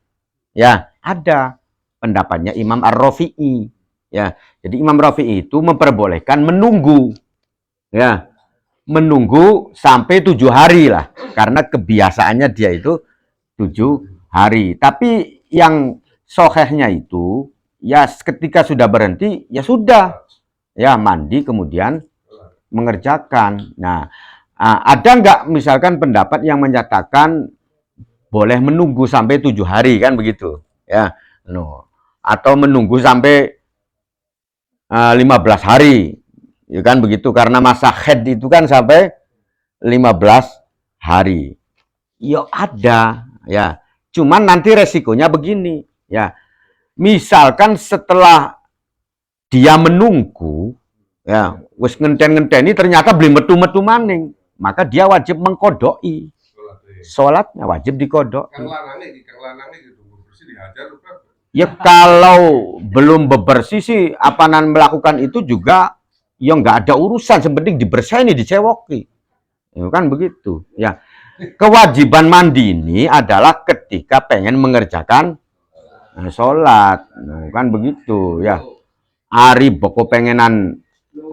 Ya, ada. Pendapatnya Imam Ar-Rafi'i. Ya, jadi Imam Rafi'i itu memperbolehkan menunggu. Ya, menunggu sampai 7 hari lah. Karena kebiasaannya dia itu 7 hari. Tapi yang sahihnya itu, ya, ketika sudah berhenti, ya sudah. Ya, mandi kemudian mengerjakan. Nah, ada nggak misalkan pendapat yang menyatakan boleh menunggu sampai 7 hari kan begitu, ya, atau menunggu sampai 15 hari, ya kan begitu, karena masa haid itu kan sampai 15 hari. Ya ada, ya. Cuman nanti resikonya begini, ya. Misalkan setelah dia menunggu, ya, wis ngenten-ngenteni ternyata beli metu-metu maning, maka dia wajib mengkodoi. Sholatnya wajib dikodok. Kang lanangnya gitu bersih dihajar lupa. Ya kalau belum bebersih sih apanan melakukan itu juga ya nggak ada urusan, sepenting dibersihin dicewoki. Ya, kan begitu, ya. Kewajiban mandi ini adalah ketika pengen mengerjakan sholat, kan begitu, ya. Ari boko pengenan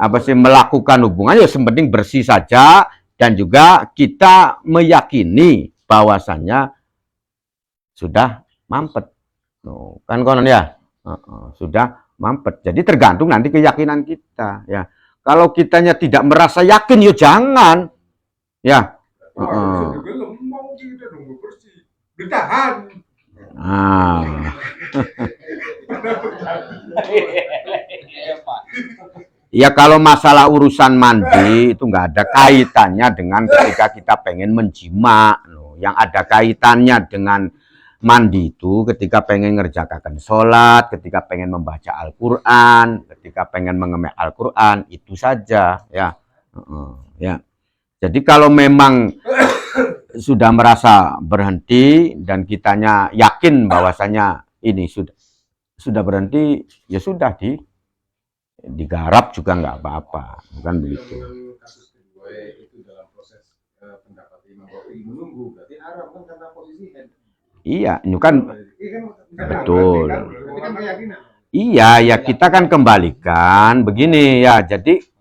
apa sih melakukan hubungan, ya sepenting bersih saja, dan juga kita meyakini bahwasannya sudah mampet, kan konon ya, sudah mampet. Jadi tergantung nanti keyakinan kita, ya. Kalau kitanya tidak merasa yakin, ya jangan, ya. Mau kita nunggu bersih, ditahan. Ya kalau masalah urusan mandi itu nggak ada kaitannya dengan ketika kita pengen menjima. Yang ada kaitannya dengan mandi itu ketika pengen ngerjakan sholat, ketika pengen membaca Al-Quran, ketika pengen mengemek Al-Quran, itu saja, ya. Ya. Jadi kalau memang sudah merasa berhenti dan kitanya yakin bahwasanya ini sudah berhenti, ya sudah digarap juga nggak apa-apa, bukan begitu. Kasus kedua itu dalam proses pendapat Imam Rafi'i menunggu, berarti haram kan karena posisi head. Iya, itu kan betul. Iya, ya kita kan kembalikan begini, ya. Jadi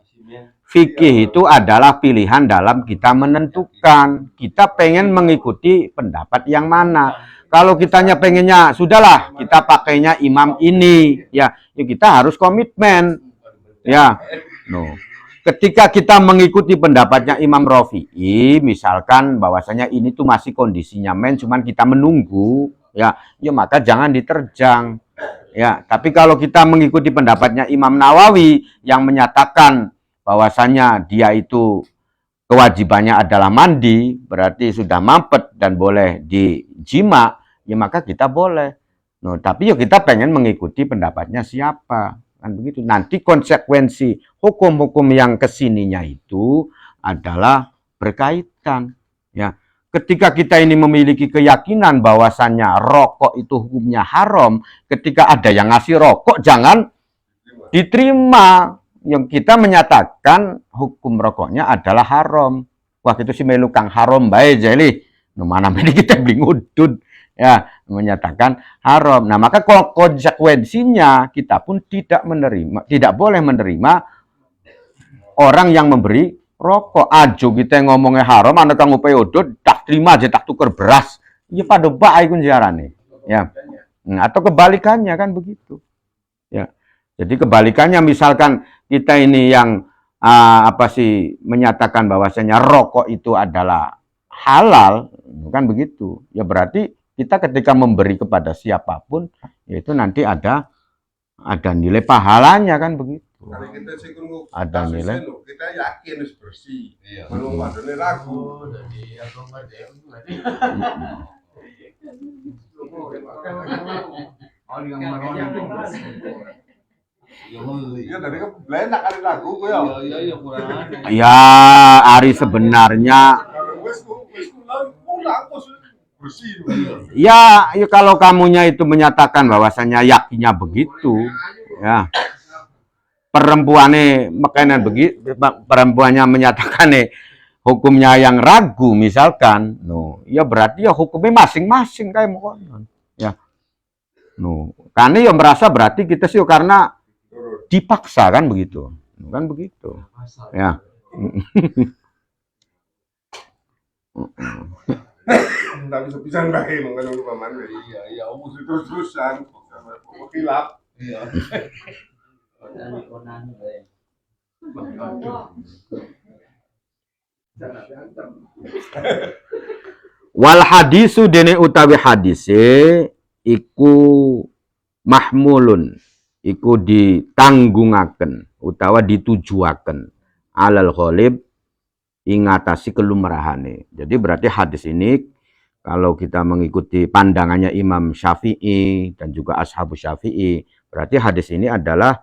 fikih itu adalah pilihan dalam kita menentukan. Kita pengen mengikuti pendapat yang mana. Kalau kitanya pengennya sudahlah kita pakainya imam ini, ya kita harus komitmen. Ya, No. Ketika kita mengikuti pendapatnya Imam Rafi'i, misalkan bahwasanya ini tuh masih kondisinya men, cuman kita menunggu, ya maka jangan diterjang. Ya, tapi kalau kita mengikuti pendapatnya Imam Nawawi yang menyatakan bahwasanya dia itu kewajibannya adalah mandi, berarti sudah mampet dan boleh dijima, ya maka kita boleh. No, tapi kita pengen mengikuti pendapatnya siapa, kan begitu. Nanti konsekuensi hukum-hukum yang kesininya itu adalah berkaitan. Ya, ketika kita ini memiliki keyakinan bahwasannya rokok itu hukumnya haram, ketika ada yang ngasih rokok jangan diterima. Yang kita menyatakan hukum rokoknya adalah haram. Wah itu si melu kang haram bae jeli. No, mana ini kita beli ngudud ya menyatakan haram. Nah maka konsekuensinya kita pun tidak boleh menerima orang yang memberi rokok. Ajo kita ngomongnya haram, anak kang upaya udud, tak terima aja tak tuker beras. Ya pada baik kun jarane. Ya. Atau kebalikannya kan begitu. Ya. Jadi kebalikannya misalkan kita ini yang menyatakan bahwasanya rokok itu adalah halal, kan begitu. Ya berarti kita ketika memberi kepada siapapun, yaitu nanti ada nilai pahalanya kan begitu. Ada nilai. Kita yakin harus bersih. Kalau wadone ragu. Iya dari kan enak kali lagu gue ya. Ya, Ari sebenarnya ya kalau kamunya itu menyatakan bahwasanya yakinnya begitu, ya. Perempuannya menyatakan hukumnya yang ragu misalkan, ya berarti ya hukumnya masing-masing kayak mau, ya. Karena ya merasa berarti kita sih karena dipaksa kan begitu, ya. Tapi sepisan bae mengko paman. Iya, omong terus-terusan. Khilaf. Iya. Wal hadisu dene utawi hadise iku mahmulun, iku ditanggungaken utawa ditujuaken alal ghalib ingatasi kelumrahane. Jadi berarti hadis ini kalau kita mengikuti pandangannya Imam Syafi'i dan juga Ashabus Syafi'i, berarti hadis ini adalah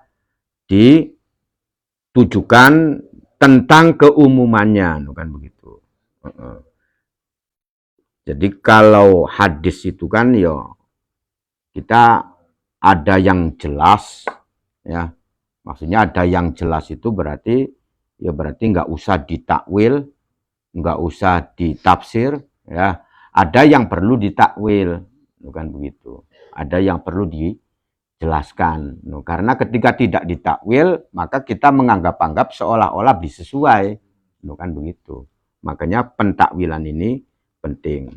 ditujukan tentang keumumannya, kan begitu. Jadi kalau hadis itu kan ya kita ada yang jelas, ya maksudnya ada yang jelas itu berarti nggak usah ditakwil, nggak usah ditafsir, ya ada yang perlu ditakwil, kan begitu. Ada yang perlu dijelaskan, karena ketika tidak ditakwil maka kita menganggap seolah-olah disesuai, kan begitu. Makanya pentakwilan ini penting.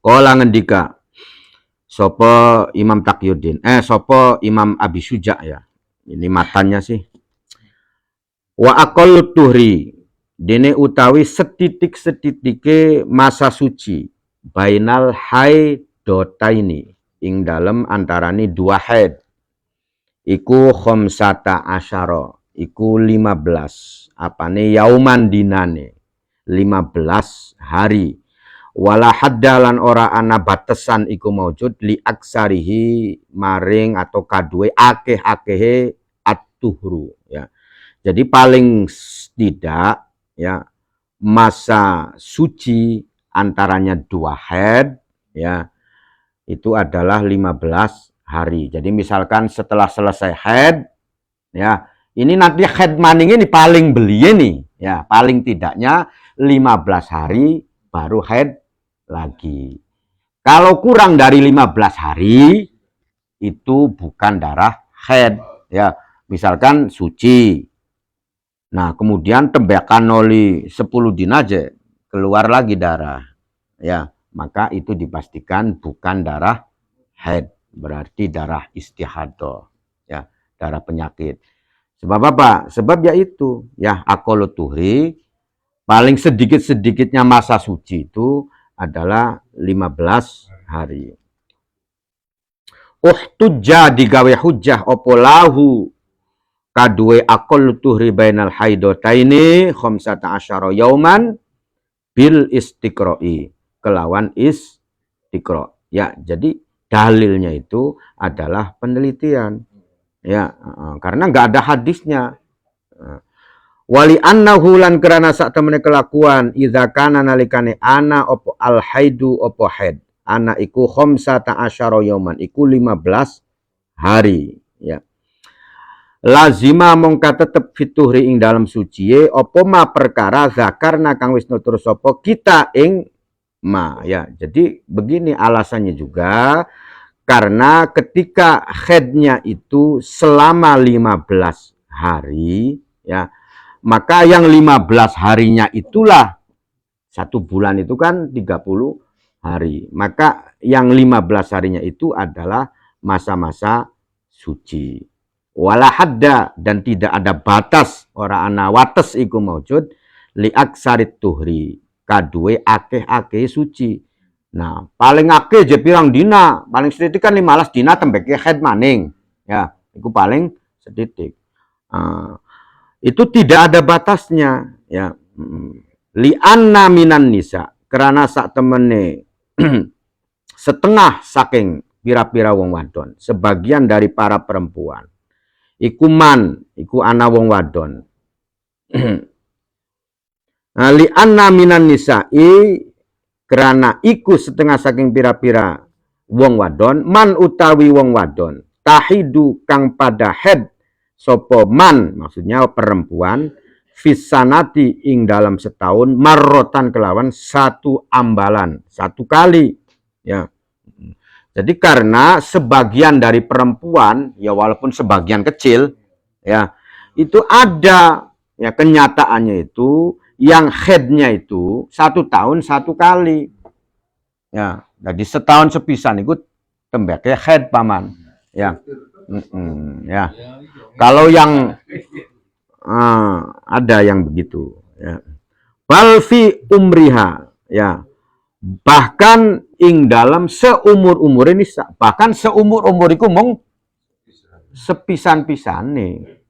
Qala ngendika sopo Imam Taqiyuddin, sopo Imam Abi Syuja ya. Ini matanya sih. Wa aqallut tuhri dene utawi setitik-setitike masa suci bainal haidotaini ing dalem antarane dua haid iku khamsata asyara iku 15 apane yauman dinane 15 hari wala haddalan ora ana batesan iku maujud li aksarihi maring atau kadue akeh-akehe at-tuhru ya. Jadi paling tidak ya masa suci antaranya dua haid ya itu adalah 15 hari. Jadi misalkan setelah selesai haid ya ini nanti haid maning ini paling belie nih ya paling tidaknya 15 hari baru haid lagi. Kalau kurang dari 15 hari itu bukan darah haid ya. Misalkan suci. Nah, kemudian tembakan noli 10 dina aja keluar lagi darah. Ya, maka itu dipastikan bukan darah haid, berarti darah istihadah, ya, darah penyakit. Sebab apa? Sebab yaitu ya aqallu tuhri, paling sedikit-sedikitnya masa suci itu adalah 15 hari. Uhtujja digawe hujjah opo lahu kadue aqallu tuhri bainal haidotaini khamsata asyara yauman bil istiqra'i, kelawan istiqra. Ya, jadi dalilnya itu adalah penelitian. Ya, karena nggak ada hadisnya. Wali annahu lan kerana sak temene kelakuan idza kana nalikane ana opo al haidu opo haid. Ana iku khamsata asyara yauman, iku 15 hari, ya. Lazima mongka tetep fituhri ing dalam suciye opo ma perkara zakarna kang wis nutur sapa kita ing ma, ya. Jadi begini alasannya juga karena ketika haidnya itu selama 15 hari, ya, maka yang 15 harinya itulah 1 bulan itu kan 30 hari. Maka yang 15 harinya itu adalah masa-masa suci. Wala hadda, dan tidak ada batas ora ana wates iku maujud li aksarit tuhri kadue akeh-akeh suci. Nah, paling akeh je pirang dina, paling seditik kan 15 dina tembeke haid maning. Ya, itu paling seditik. Itu tidak ada batasnya, ya. Li anna minan nisa, karena sak temene setengah saking pira-pira wong wadon, sebagian dari para perempuan iku ana wong wadon. Li anna minan nisa'i, karena iku setengah saking pira-pira wong wadon, man utawi wong wadon tahidu kang pada head sopo man, maksudnya perempuan, fisanati ing dalam setahun marrotan kelawan 1 ambalan, 1 kali, ya. Jadi karena sebagian dari perempuan, ya walaupun sebagian kecil, ya, itu ada, ya, kenyataannya itu yang headnya itu 1 tahun 1 kali, ya. Jadi setahun sepisan itu tembake head paman, ya. Ya. Kalau yang ada yang begitu, ya. Balfi umriha, ya. Bahkan ing dalam seumur-umur ini, bahkan seumur-umur iku mung sepisan-pisane,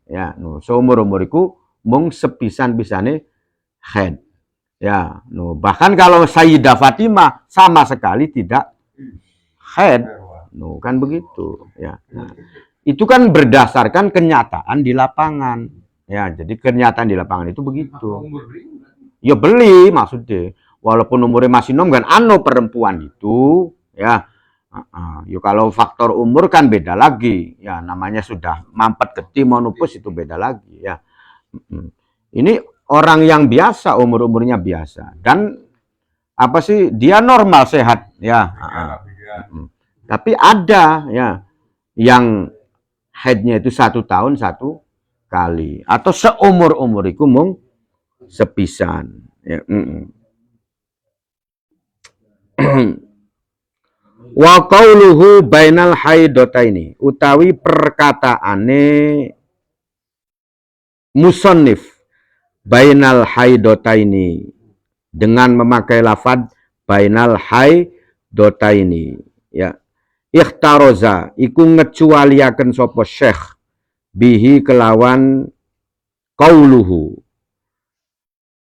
ya. Seumur-umur iku mung sepisan-pisane haid, ya. Bahkan kalau Sayyidah Fatimah sama sekali tidak haid, kan begitu, ya. Nah, itu kan berdasarkan kenyataan di lapangan, ya. Jadi kenyataan di lapangan itu begitu. Ya beli maksudnya, walaupun umurnya masih nom kan perempuan itu, ya. Ya kalau faktor umur kan beda lagi, ya, namanya sudah mampet gede monopus itu beda lagi, ya. Ini orang yang biasa, umurnya biasa, dan apa sih, dia normal sehat, ya. Tapi ada, ya, yang haidnya itu 1 tahun 1 kali, atau seumur-umur iku mung sepisan, ya. Wa qauluhu bainal haidotaini, utawi perkataane musannif bainal haidotaini dengan memakai lafad bainal haidotaini, ya. Ikhtaroza iku ngecualiaken sapa syekh bihi kelawan qauluhu,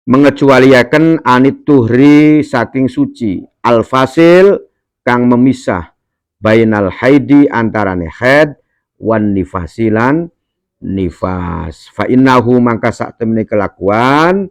mengecualiaken anit tuhri saking suci, al fasil kang memisah, bainal haidi antarane haid, wan nifasilan nifas. Fa innahu mangka sak temene kelakuan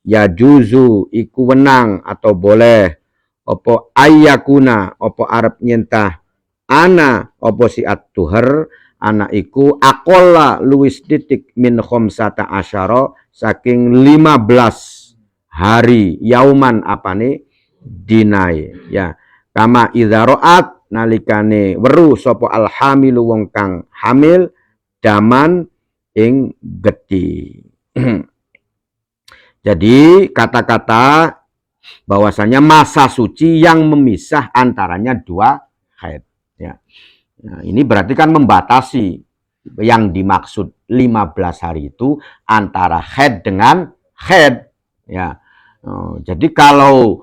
ya juzu iku wenang atau boleh opo ayyakuna opo arep nyentah ana opo si at-tuhar ana iku aqalla luwis titik min khamsata asyara saking 15 hari yauman apane dinai, ya. Kama idza ra'at nalikane weru sapa alhamilu wong kang hamil daman ing geti. Jadi kata-kata bahwasanya masa suci yang memisah antaranya 2 haid, ya. Nah, ini berarti kan membatasi, Yang dimaksud 15 hari itu antara haid dengan haid. Ya. Jadi kalau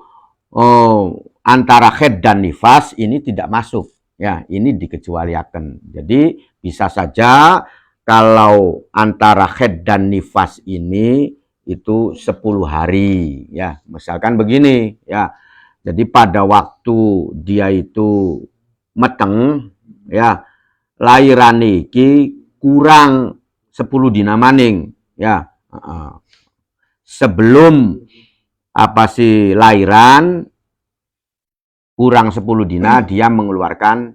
antara haid dan nifas ini tidak masuk. Ya, ini dikecualikan. Jadi bisa saja kalau antara haid dan nifas ini itu 10 hari. Ya, misalkan begini. Ya, jadi pada waktu dia itu meteng, ya, lairan iki kurang 10 dina maning, ya. Sebelum apa sih lairan kurang 10 dina dia mengeluarkan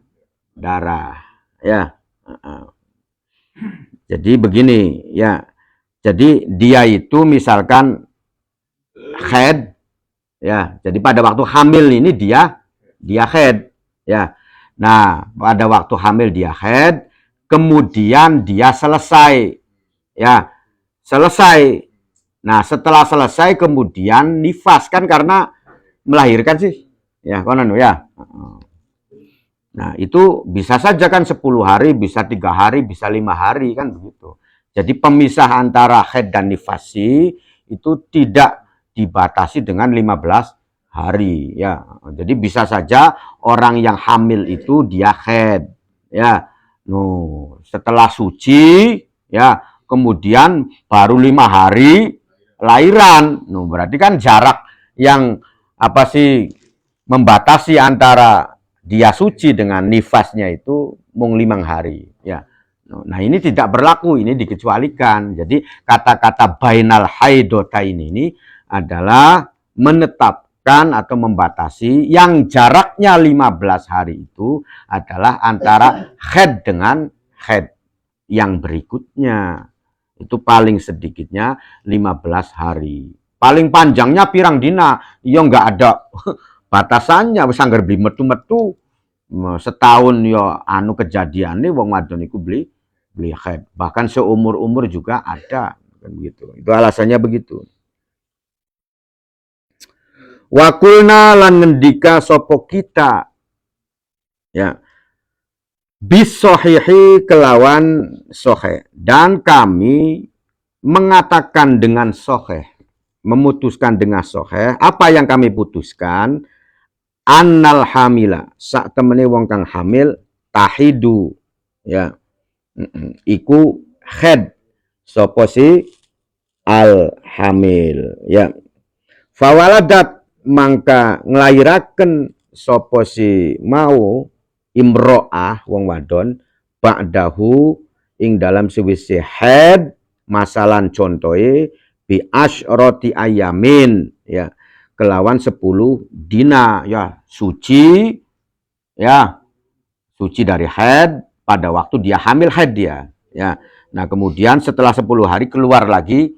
darah, ya. Jadi begini, ya. Jadi dia itu misalkan haid, ya. Jadi pada waktu hamil ini dia haid, ya. Nah, pada waktu hamil dia haid, kemudian dia selesai, ya, selesai. Nah, setelah selesai kemudian nifas, kan karena melahirkan sih, ya, konon ya. Nah, itu bisa saja kan 10 hari, bisa 3 hari, bisa 5 hari, kan begitu. Jadi pemisah antara haid dan nifasi itu tidak dibatasi dengan 15 hari, ya. Jadi bisa saja orang yang hamil itu dia haid, ya. Setelah suci, ya, kemudian baru 5 hari lahiran. Berarti kan jarak yang apa sih membatasi antara dia suci dengan nifasnya itu mung 5 hari, ya. Nah, ini tidak berlaku, ini dikecualikan. Jadi kata-kata bainal haidotain ini adalah menetapkan atau membatasi yang jaraknya 15 hari itu adalah antara haid dengan haid yang berikutnya. Itu paling sedikitnya 15 hari. Paling panjangnya pirang dina, ya nggak ada batasannya, wis anggar beli metu-metu setahun ya anu kejadiannya wong wadon iku beli haid. Bahkan seumur-umur juga ada, kan begitu. Itu alasannya begitu. Wakulna lan ngendika sopo kita, ya, bisohihi kelawan sohe, dan kami mengatakan dengan sohe, memutuskan dengan sohe. Apa yang kami putuskan? Annal hamila, sak temene wong kang hamil tahidu, ya, iku haid sapa si al hamil, ya. Fawaladat, mangka nglairaken sapa si mau imro'ah wong wadon ba'dahu ing dalam sewise haid, masalan contohe bi asyrati ayamin, ya, kelawan 10 dina, ya, suci, ya, suci dari haid pada waktu dia hamil haid dia, ya. Nah, kemudian setelah 10 hari keluar lagi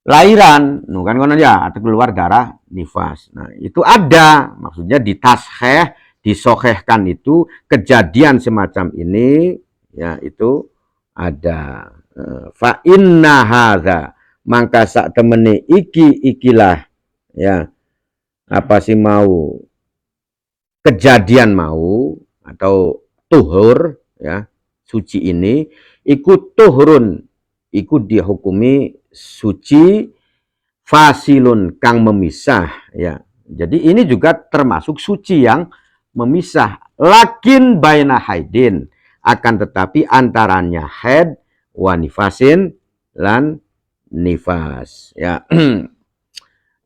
lahiran, kan konon ya, atau keluar darah nifas. Nah, itu ada, maksudnya ditasheh, disohehkan itu kejadian semacam ini, ya, itu ada. Fa inna hadza, mangka sak temene ikilah, ya, apa sih mau kejadian mau atau tuhur, ya, suci ini ikut tuhurun, ikut dihukumi suci, fasilun kang memisah, ya. Jadi ini juga termasuk suci yang memisah, lakin baina haidin, akan tetapi antaranya haid wa nifasin lan nifas, ya.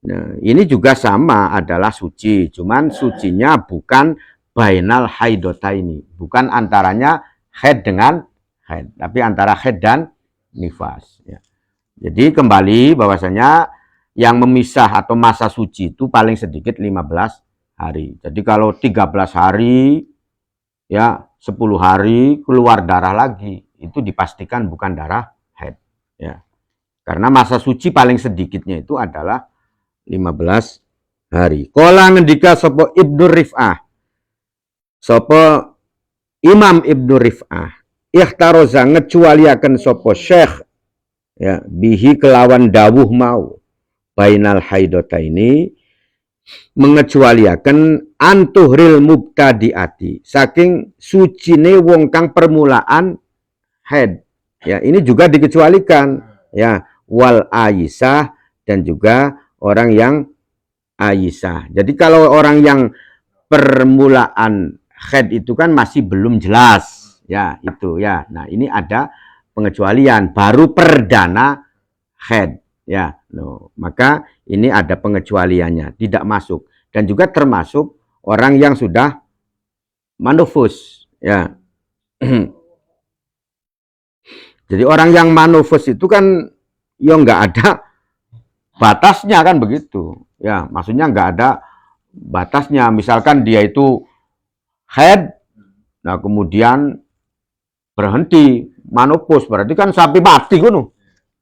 Nah, ini juga sama, adalah suci, cuman sucinya bukan bainal haidota ini, bukan antaranya haid dengan haid, tapi antara haid dan nifas, ya. Jadi kembali bahwasanya yang memisah atau masa suci itu paling sedikit 15 hari. Jadi kalau 13 hari, ya, 10 hari keluar darah lagi, itu dipastikan bukan darah haid, ya. Karena masa suci paling sedikitnya itu adalah 15 hari. Kala ngendika sapa Ibnu Rif'ah, sapa Imam Ibnu Rif'ah, ikhtaroza ngecualiaken sapa Syekh, ya, bihi kelawan dawuh mau bainal haidota ini, mengecualiaken antuhril mubtadiati, saking sucine wong kang permulaan haid. Ya, ini juga dikecualikan. Ya, wal Aisyah dan juga orang yang Aisyah. Jadi kalau orang yang permulaan haid itu kan masih belum jelas. Ya, itu ya. Nah, ini ada pengecualian baru perdana haid. Ya, no. Maka ini ada pengecualiannya, tidak masuk. Dan juga termasuk orang yang sudah manufus. Ya. Jadi orang yang manufus itu kan ya nggak ada batasnya kan begitu. Ya, maksudnya nggak ada batasnya. Misalkan dia itu head, nah kemudian berhenti manupus, berarti kan sampai mati kan.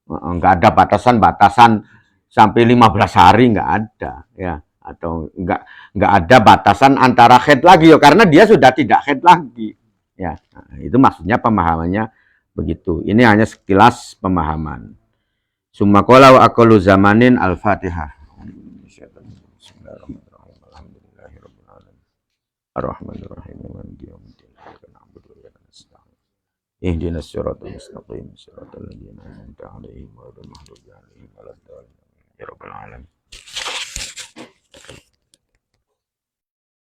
Nggak ada batasan-batasan sampai 15 hari, nggak ada. Ya, atau nggak ada batasan antara head lagi ya, karena dia sudah tidak head lagi. Ya, nah, itu maksudnya pemahamannya begitu. Ini hanya sekilas pemahaman. Summa qala wa aqallu zamanin al-Fatihah. Bismillahirrahmanirrahim. Alhamdulillahirabbil alamin. Arrahmanirrahim. Maliki yaumiddin. Iyyaka na'budu wa iyyaka nasta'in. Ihdinas siratal mustaqim. Siratal ladzina an'amta 'alaihim ghairil maghdubi 'alaihim waladdallin. Ya rabbal alamin.